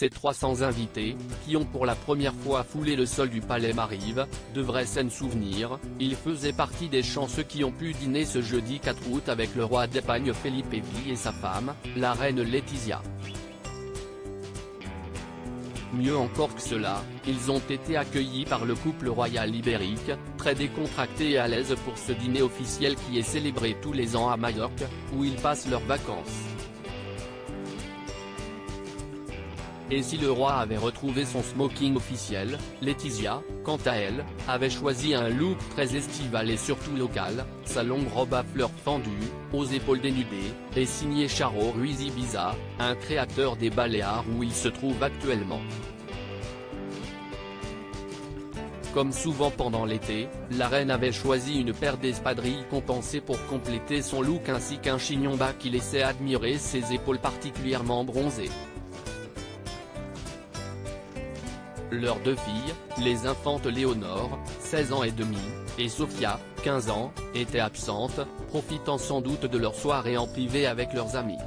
Ces 300 invités, qui ont pour la première fois foulé le sol du Palais Mariv, devraient s'en souvenir, ils faisaient partie des chanceux qui ont pu dîner ce jeudi 4 août avec le roi d'Espagne Felipe V et sa femme, la reine Laetitia. Mieux encore que cela, ils ont été accueillis par le couple royal ibérique, très décontracté et à l'aise pour ce dîner officiel qui est célébré tous les ans à Majorque, où ils passent leurs vacances. Et si le roi avait retrouvé son smoking officiel, Laetitia, quant à elle, avait choisi un look très estival et surtout local, sa longue robe à fleurs fendues, aux épaules dénudées, est signée Charo Ruiz Ibiza, un créateur des Baléares où il se trouve actuellement. Comme souvent pendant l'été, la reine avait choisi une paire d'espadrilles compensées pour compléter son look ainsi qu'un chignon bas qui laissait admirer ses épaules particulièrement bronzées. Leurs deux filles, les infantes Léonore, 16 ans et demi, et Sophia, 15 ans, étaient absentes, profitant sans doute de leur soirée en privé avec leurs amis.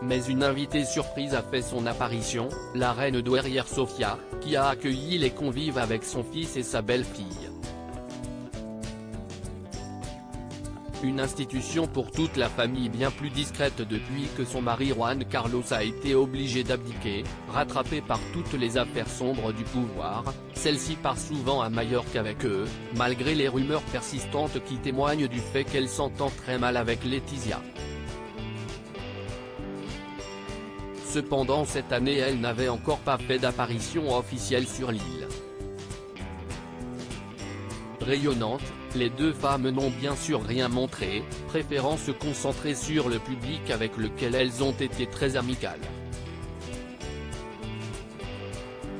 Mais une invitée surprise a fait son apparition, la reine douairière Sophia, qui a accueilli les convives avec son fils et sa belle-fille. Une institution pour toute la famille bien plus discrète depuis que son mari Juan Carlos a été obligé d'abdiquer, rattrapé par toutes les affaires sombres du pouvoir, celle-ci part souvent à Majorque avec eux, malgré les rumeurs persistantes qui témoignent du fait qu'elle s'entend très mal avec Laetitia. Cependant cette année elle n'avait encore pas fait d'apparition officielle sur l'île. Rayonnantes, les deux femmes n'ont bien sûr rien montré, préférant se concentrer sur le public avec lequel elles ont été très amicales.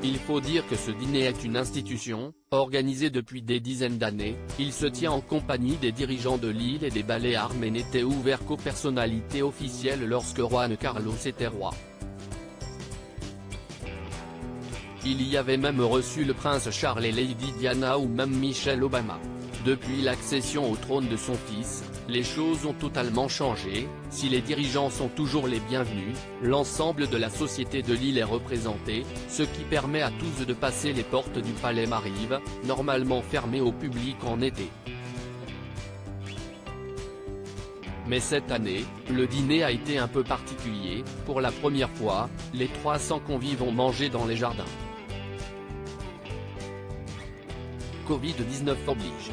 Il faut dire que ce dîner est une institution, organisée depuis des dizaines d'années, il se tient en compagnie des dirigeants de l'île et des Baléares mais n'était ouvert qu'aux personnalités officielles lorsque Juan Carlos était roi. Il y avait même reçu le prince Charles et Lady Diana ou même Michelle Obama. Depuis l'accession au trône de son fils, les choses ont totalement changé, si les dirigeants sont toujours les bienvenus, l'ensemble de la société de l'île est représenté, ce qui permet à tous de passer les portes du Palais Mariv, normalement fermé au public en été. Mais cette année, le dîner a été un peu particulier, pour la première fois, les 300 convives ont mangé dans les jardins. Covid-19 oblige.